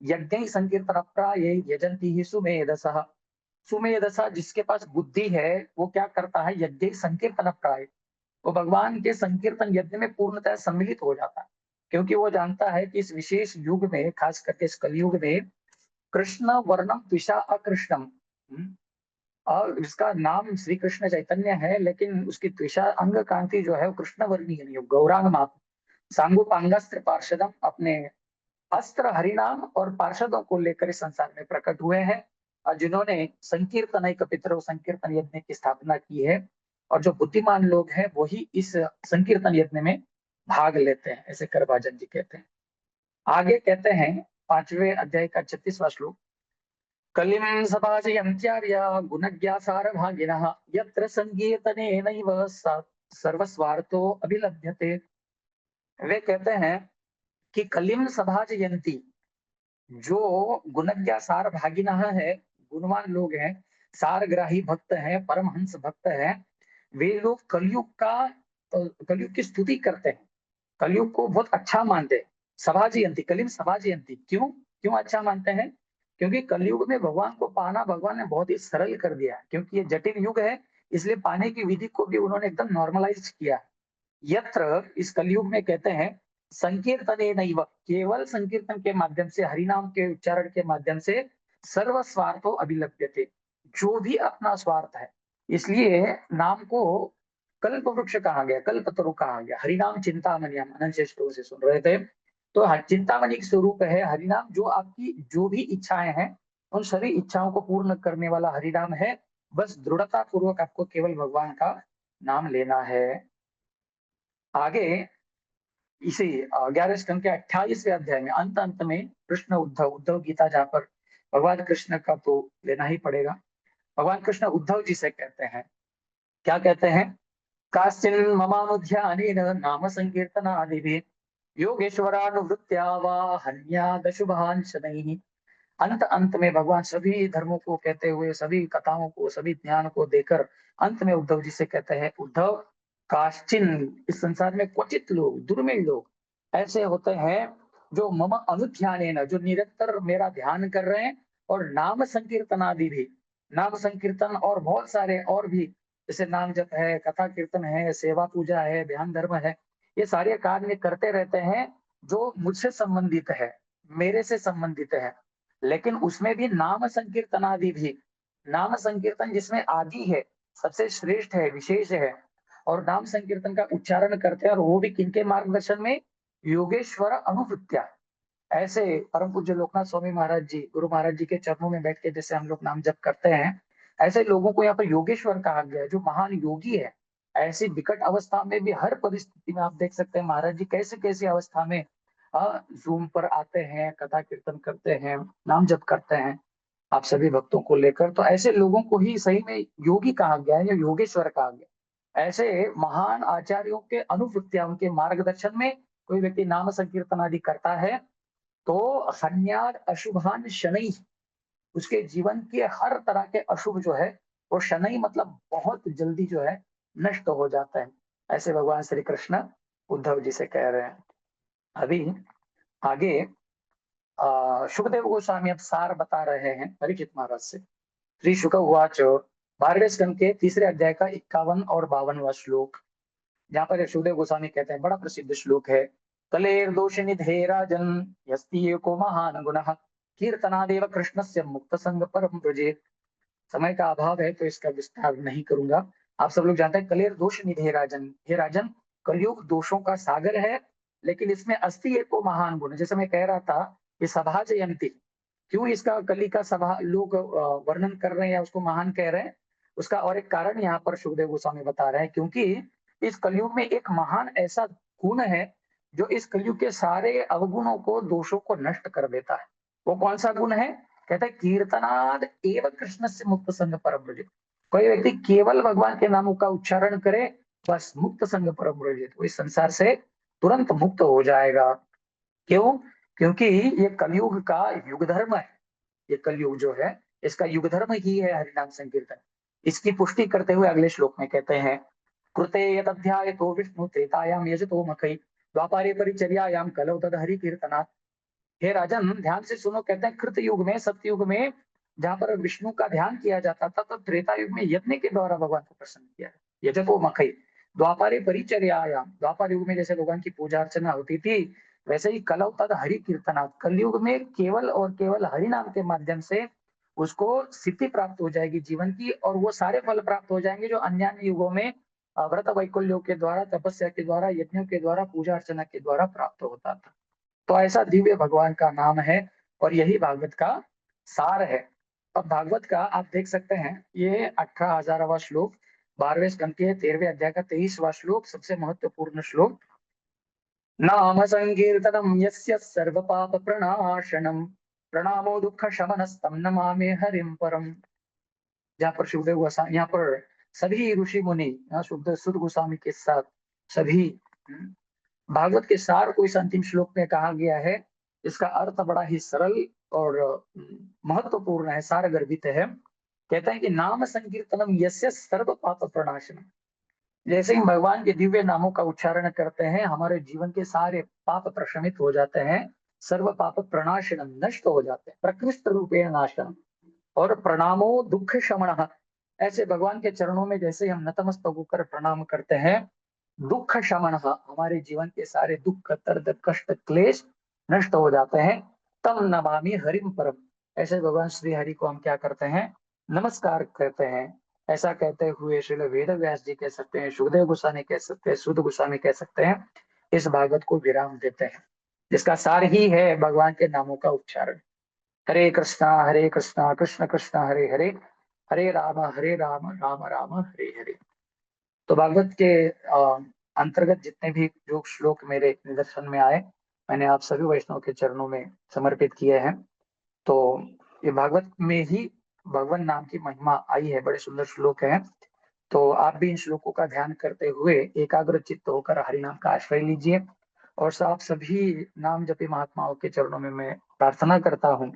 यज्ञ संकीर्तन प्राये यजंती ही सुमेधसः। सुमेधसा, जिसके पास बुद्धि है, वो क्या करता है? यज्ञ संकीर्तन प्राय, वो भगवान के संकीर्तन यज्ञ में पूर्णतः सम्मिलित हो जाता है, क्योंकि वो जानता है कि इस विशेष युग में, खास करके इस कलयुग में, कृष्ण वर्णम त्विषा अकृष्णम, और इसका नाम श्री कृष्ण चैतन्य है, लेकिन उसकी त्विषा अंग कांति जो है वो कृष्ण वर्णीय नहीं, गौरांग मात्र। सांगोपांगास्त्र पार्षदम, अपने अस्त्र हरिनाम और पार्षदों को लेकर इस संसार में प्रकट हुए हैं, और जिन्होंने संकीर्तन कपितरो संकीर्तन यज्ञ की स्थापना की है, और जो बुद्धिमान लोग हैं वही इस संकीर्तन यज्ञ में भाग लेते हैं, ऐसे करभाजन जी कहते हैं। आगे कहते हैं 5वें अध्याय का 36वां श्लोक, कलिम सभाजयन्त्यार्य गुणज्ञा सारभागिनः यत्र संकीर्तनेनैव सर्वस्वार्थो अभिलभ्यते। वे कहते हैं कि कलिम सभाजयन्ति, जो गुणज्ञा सार भागिना है, गुणवान लोग हैं, सारग्राही भक्त हैं, परमहंस भक्त हैं, वे लोग कलयुग की स्तुति करते हैं, कलयुग को बहुत अच्छा मानते हैं, सभाजयंती, कलिम सभाजयंती। क्यों क्यों अच्छा मानते हैं? क्योंकि कलयुग में भगवान को पाना भगवान ने बहुत ही सरल कर दिया है, क्योंकि ये जटिल युग है, इसलिए पाने की विधि को भी उन्होंने एकदम नॉर्मलाइज किया। यत्र, इस कलयुग में कहते हैं, संकीर्तने नैव, केवल संकीर्तन के माध्यम से, हरिनाम के उच्चारण के माध्यम से, सर्व स्वार्थो अभिलप्यते, जो भी अपना स्वार्थ है, इसलिए नाम को कल्प वृक्ष कहा गया, कल्प तरु कहा गया। हरिनाम चिंतामणि, हम अनंत श्रेष्ठ से सुन रहे थे। तो चिंतामणि के स्वरूप है हरिनाम, जो आपकी जो भी इच्छाएं हैं उन सभी इच्छाओं को पूर्ण करने वाला हरिनाम है। बस दृढ़ता पूर्वक आपको केवल भगवान का नाम लेना है। आगे इसी 11 स्कंद के 28वें अध्याय में अंत अंत में कृष्ण उद्धव, उद्धव गीता, जहाँ पर भगवान कृष्ण का तो लेना ही पड़ेगा। भगवान कृष्ण उद्धव जी से कहते हैं, क्या कहते हैं? काश्चिन ममानुध्यानेन नाम संकीर्तनादिभिः योगेश्वरानुवृत्त्या वा हन्यादशुभान् शनैः। अंत अंत में भगवान सभी धर्मों को कहते हुए, सभी कथाओं को, सभी ज्ञान को देकर अंत में उद्धव जी से कहते हैं, उद्धव, काश्चिन, इस संसार में क्वचित लोग, दुर्मिल लोग ऐसे होते हैं जो मम अनुध्यानेन, जो निरंतर मेरा ध्यान कर रहे हैं, और नाम संकीर्तन आदि भी, नाम संकीर्तन और बहुत सारे और भी, जैसे नाम जप है, कथा कीर्तन है, सेवा पूजा है, ध्यान धर्म है, ये सारे कार्य करते रहते हैं जो मुझसे संबंधित है, मेरे से संबंधित है। लेकिन उसमें भी नाम संकीर्तन आदि भी, नाम संकीर्तन जिसमें आदि है, सबसे श्रेष्ठ है, विशेष है, और नाम संकीर्तन का उच्चारण करते हैं, और वो भी किनके मार्गदर्शन में? योगेश्वर अनुवृत्त्या। ऐसे परम पूज्य लोकनाथ स्वामी महाराज जी, गुरु महाराज जी के चरणों में बैठ के जैसे हम लोग नाम जप करते हैं, ऐसे लोगों को यहाँ पर योगेश्वर कहा गया है, जो महान योगी है। ऐसी विकट अवस्था में भी, हर परिस्थिति में आप देख सकते हैं महाराज जी कैसे कैसी अवस्था में जूम पर आते हैं, कथा कीर्तन करते हैं, नाम जप करते हैं, आप सभी भक्तों को लेकर। तो ऐसे लोगों को ही सही में योगी कहा गया है या योगेश्वर कहा गया। ऐसे महान आचार्यों के अनुवृत्तियां, उनके मार्गदर्शन में कोई व्यक्ति नाम संकीर्तन आदि करता है, तो हन्याद अशुभान शनै, उसके जीवन के हर तरह के अशुभ जो है वो शनै मतलब बहुत जल्दी जो है नष्ट हो जाता है। ऐसे भगवान श्री कृष्ण उद्धव जी से कह रहे हैं। अभी आगे सुखदेव गोस्वामी अब सार बता रहे हैं परीक्षित महाराज से। श्री शुक उवाच, 12वें स्कंद के 3रे अध्याय का 51 और 52वां श्लोक, जहाँ पर सुखदेव गोस्वामी कहते हैं, बड़ा प्रसिद्ध श्लोक है, कलेर दोष निधे राजन यस्ति एको महान गुणः कीर्तनादेव कृष्णस्य मुक्त संग परम ब्रजेत। समय का अभाव है तो इसका विस्तार नहीं करूंगा। आप सब लोग जानते हैं, कलेर दोष निधे राजन, हे राजन, कलयुग दोषों का सागर है, लेकिन इसमें अस्ति एको महान गुण। जैसे मैं कह रहा था कि सभा जयंती, क्यों इसका कली का सभा लोग वर्णन कर रहे हैं या उसको महान कह रहे हैं, उसका और एक कारण यहाँ पर सुखदेव गोस्वामी बता रहे हैं। क्योंकि इस कलयुग में एक महान ऐसा गुण है जो इस कलयुग के सारे अवगुणों को, दोषों को नष्ट कर देता है। वो कौन सा गुण है? कहते हैं, कीर्तनाद एव कृष्ण से मुक्त संग परम ब्रजेत। कोई व्यक्ति केवल भगवान के नामों का उच्चारण करे, बस मुक्त संग परम ब्रजेत, वो इस संसार से तुरंत मुक्त हो जाएगा। क्यों? क्योंकि ये कलयुग का युग धर्म है। ये कलयुग जो है, इसका युग धर्म ही है हरिनाम संकीर्तन। इसकी पुष्टि करते हुए अगले श्लोक में कहते हैं, कृते यदध्याय तो विष्णु त्रेतायाम यजतो मखई द्वापारे परिचर्यायाम कलौ तद हरि कीर्तनात्। हे राजन, ध्यान से सुनो, कहते हैं कृत युग में, सतयुग में, जहाँ पर विष्णु का ध्यान किया जाता था, तो त्रेता युग में यज्ञ के द्वारा भगवान को प्रसन्न किया, यजतो मखई। द्वापारे परिचर्यायाम, द्वापर युग में जैसे भगवान की पूजा अर्चना होती थी, वैसे ही कलौ तद हरि कीर्तनात्, कलयुग में केवल और केवल हरि नाम के माध्यम से उसको सिद्धि प्राप्त हो जाएगी जीवन की, और वो सारे फल प्राप्त हो जाएंगे जो अन्य अन्य युगों में व्रत वैकल्यों के द्वारा, तपस्या के द्वारा, यज्ञों के द्वारा, पूजा अर्चना के द्वारा प्राप्त होता था। तो ऐसा दिव्य भगवान का नाम है, और यही भागवत का सार है। अब भागवत का आप देख सकते हैं, ये 18,000वां श्लोक, 12वें स्कंद के 13वें अध्याय का 23वां श्लोक, सबसे महत्वपूर्ण श्लोक। नाम संकीर्तनम यस्य सर्व पाप प्रणाशनम प्रणामो दुख शमनस्तम नमामि हरिम परम। जहाँ पर सुखदेव गोस्वामी, यहाँ पर सभी ऋषि मुनि, शुद्ध शुद्ध गोस्वामी के साथ सभी भागवत के सार को इस अंतिम श्लोक में कहा गया है। इसका अर्थ बड़ा ही सरल और महत्वपूर्ण है, सार गर्भित है। कहता है कि नाम संकीर्तनम यस्य सर्व पाप प्रणाशनम, जैसे ही भगवान के दिव्य नामों का उच्चारण करते हैं, हमारे जीवन के सारे पाप प्रशमित हो जाते हैं, सर्व पाप प्रणाशनम, नष्ट हो जाते हैं, प्रकृष्ट रूपेण नाशनम। और प्रणामो दुख शमन, ऐसे भगवान के चरणों में जैसे हम नतमस्तक होकर प्रणाम करते हैं, दुख शमन, हमारे जीवन के सारे दुख, दर्द, कष्ट, क्लेश नष्ट हो जाते हैं। तम नमामि हरिम परम, ऐसे भगवान श्री हरि को हम क्या करते हैं, नमस्कार करते हैं। ऐसा कहते हुए श्रील वेद व्यास जी कह सकते हैं, सुखदेव गोस्वामी कह सकते हैं, सुध गोस्वामी कह सकते हैं, इस भागवत को विराम देते हैं, जिसका सार ही है भगवान के नामों का उच्चारण। हरे कृष्णा कृष्ण कृष्ण हरे हरे, हरे राम राम राम हरे हरे। तो भागवत के अंतर्गत जितने भी जो श्लोक मेरे निदर्शन में आए, मैंने आप सभी वैष्णव के चरणों में समर्पित किए हैं। तो ये भागवत में ही भगवान नाम की महिमा आई है, बड़े सुंदर श्लोक हैं। तो आप भी इन श्लोकों का ध्यान करते हुए एकाग्र चित्त होकर हरि नाम का आश्रय लीजिए। और आप सभी नाम जपी महात्माओं के चरणों में मैं प्रार्थना करता हूँ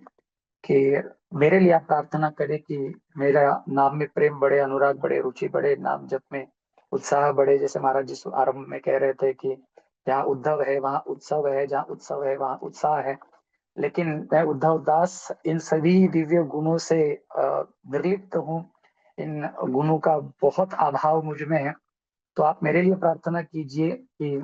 कि मेरे लिए आप प्रार्थना करें कि मेरा नाम में प्रेम बढ़े, अनुराग बढ़े, रुचि बढ़े, नाम जप में उत्साह बढ़े। जैसे महाराज जी आरंभ में कह रहे थे कि जहाँ उद्धव है वहाँ उत्सव है, जहाँ उत्सव है वहाँ उत्साह है। लेकिन मैं उद्धव दास इन सभी दिव्य गुणों से निर्लिप्त हूँ, इन गुणों का बहुत अभाव मुझ में है। तो आप मेरे लिए प्रार्थना कीजिए कि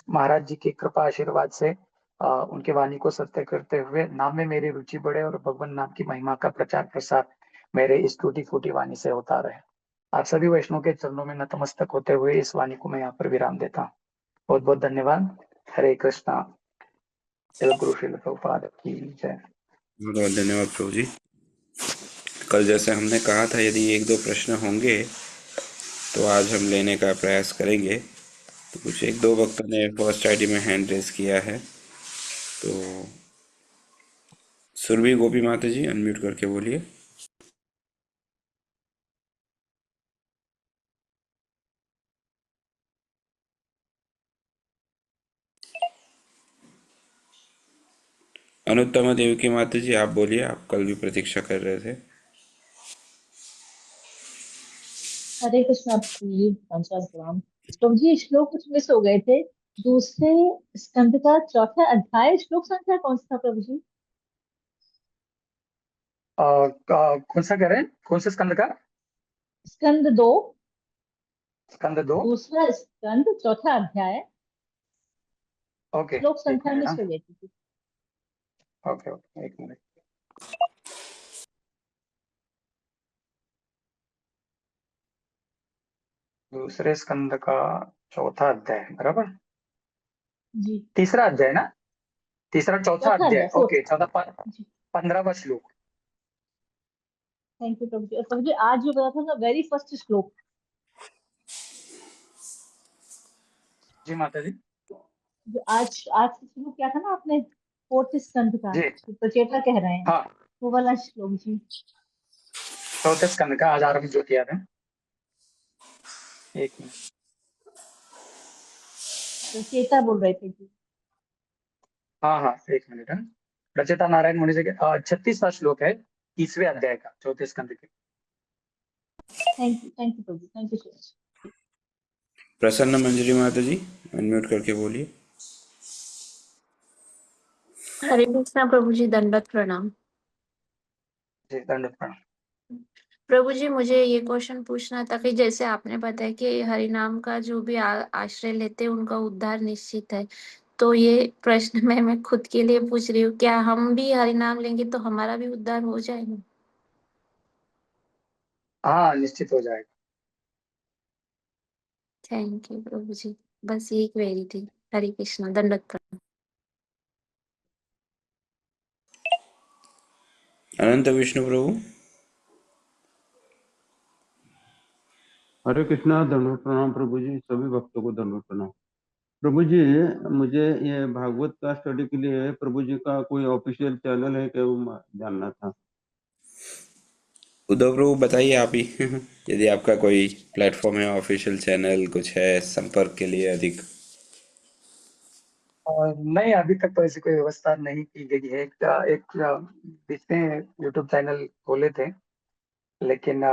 महाराज जी की कृपा आशीर्वाद से उनके वाणी को सत्य करते हुए नाम में मेरी रुचि बढ़े और भगवान नाम की महिमा का प्रचार प्रसार मेरे इस टूटी फूटी वाणी से होता रहे। आप सभी वैष्णव के चरणों में नतमस्तक होते हुए इस वाणी को मैं यहाँ पर विराम देता हूँ। बहुत बहुत धन्यवाद। हरे कृष्णा। जय गुरु श्रील प्रभुपाद की जय। बहुत बहुत धन्यवाद प्रभु जी। कल जैसे हमने कहा था यदि एक दो प्रश्न होंगे तो आज हम लेने का प्रयास करेंगे। तो कुछ एक दो भक्तों ने फर्स्ट आईडी में हैंड रेज किया है, तो सुरभि गोपी माता जी अनम्यूट करके बोलिए। अनुत्तमा देवी की माता जी आप बोलिए, आप कल भी प्रतीक्षा कर रहे थे। हरे कृष्णा प्रभु जी, पंचाल प्रणाम। प्रभु जी श्लोक कुछ मिस हो गए थे। दूसरे स्कंद का चौथा अध्याय श्लोक संख्या कौन सा था प्रभु जी? कौन सा कह रहे हैं, कौन से स्कंद का? स्कंद 2, स्कंद 2। दूसरा स्कंद चौथा अध्याय, ओके, श्लोक एक संख्या मिनट। मिस हाँ, हो गई थी। ओके ओके, एक मिनट। दूसरे स्कंद का चौथा अध्याय, बराबर। जी, तीसरा अध्याय ना, तीसरा चौथा चौथा अध्याय अध्याय, फोर्थ। ओके, चौथा जी, 15वां श्लोक। थैंक यू प्रभु जी। और प्रभु जी आज जो बताया था ना, वेरी फर्स्ट श्लोक, जी माता जी। जो आज आज से शुरू किया था ना आपने, फोर्थ स्कंद का, जी जो प्रचेता कह रहे हैं, हाँ, वो वाला श्लोक जी। चौथे स्कंद का आज आरंभ जो किया था। एक मिनट। प्रचेता बोल रहे थे जी। हाँ हाँ, एक मिनट है। रचिता नारायण मुनि जी के 36वां श्लोक है, 30वें अध्याय का, चौथे स्कंद के। Thank you Prabhu ji, thank you so much. Prasanna Manjari माता जी अनम्यूट करके बोलिए। हरे कृष्णा प्रभु जी, दंडवत प्रणाम। जी दंडवत प्रणाम। प्रभु जी मुझे ये क्वेश्चन पूछना था कि जैसे आपने बताया कि हरि नाम का जो भी आश्रय लेते हैं उनका उद्धार निश्चित है, तो ये प्रश्न मैं खुद के लिए पूछ रही हूँ, क्या हम भी हरि नाम लेंगे तो हमारा भी उद्धार हो जाएगा? हाँ, निश्चित हो जाएगा। थैंक यू प्रभु जी, बस यही क्वेरी थी। हरे कृष्णा, दंडवत प्रणाम। अनंत विष्णु प्रभु। हरे कृष्णा। धन्यवाद प्रणाम प्रभु जी, सभी भक्तों को धन्यवाद प्रणाम। प्रभु जी मुझे ये भागवत का स्टडी के लिए प्रभु जी का कोई ऑफिशियल चैनल है क्या, वो जानना था। उद्धव प्रभु बताइए आप ही यदि आपका कोई प्लेटफॉर्म है, ऑफिशियल चैनल कुछ है संपर्क के लिए अधिक। नहीं, अभी तक तो ऐसी कोई व्यवस्था नहीं की गई है। एक बीच में यूट्यूब चैनल खोले थे, लेकिन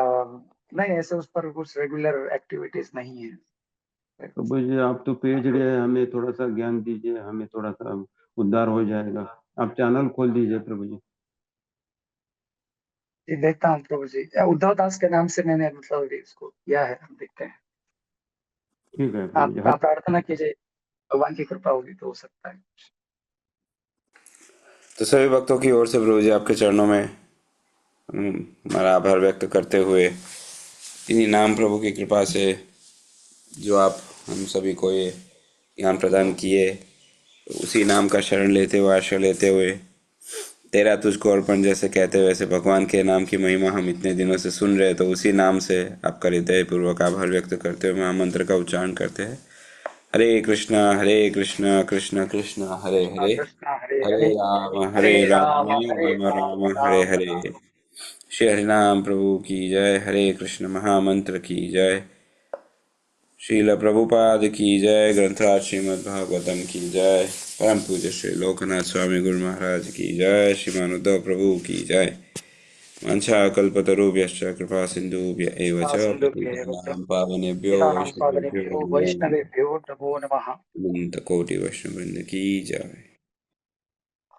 नहीं, ऐसे उस पर कुछ रेगुलर एक्टिविटीज नहीं है। प्रभु जी आप तो पेज रहे हैं, हमें थोड़ा सा ज्ञान दीजिए, हमें थोड़ा सा उद्धार हो जाएगा। आप चैनल खोल दीजिए प्रभु जी। जी देखता हूँ प्रभु जी। उद्धव दास के नाम से मैंने मतलब अभी इसको किया है, हम देखते हैं। ठीक है प्रभु जी। आप प्रार्थना कीजिए, भगवान की कृपा होगी तो हो सकता है। तो सभी भक्तों की ओर से प्रभु जी आपके चरणों में हमारा आभार व्यक्त करते हुए इन्हीं नाम प्रभु की कृपा से जो आप हम सभी को ये ज्ञान प्रदान किए, तो उसी नाम का शरण लेते हुए, आश्रय लेते हुए, तेरा तुझको अर्पण जैसे कहते हुए, वैसे भगवान के नाम की महिमा हम इतने दिनों से सुन रहे हैं, तो उसी नाम से आपका हृदय पूर्वक आभार व्यक्त करते हुए महामंत्र का उच्चारण करते हैं। हरे कृष्णा कृष्ण कृष्ण हरे हरे, कृष्ण हरे हरे हरे, राम हरे राम हरे राम राम, राम हरे राम हरे। राम। श्री हरिनाम प्रभु की जय। हरे कृष्ण महामंत्र की जय। श्रील प्रभुपाद की जय। ग्रंथराज श्रीमद् भागवतम की जय। परम पूज्य श्री लोकनाथ स्वामी गुरु महाराज की जय। श्रीमान उद्धव प्रभु की जय। वंशाकल्पतरुभ्यश्च कृपा सिन्धुभ्य एव च सिंधुभ्येव च पतितानां पावनेभ्यो पतितानां वैष्णवेभ्यो पावनेभ्यो नमो वैष्णवेभ्यो नमो नमः। नमः। अनंत कोटि वैष्णव वृंद की जय।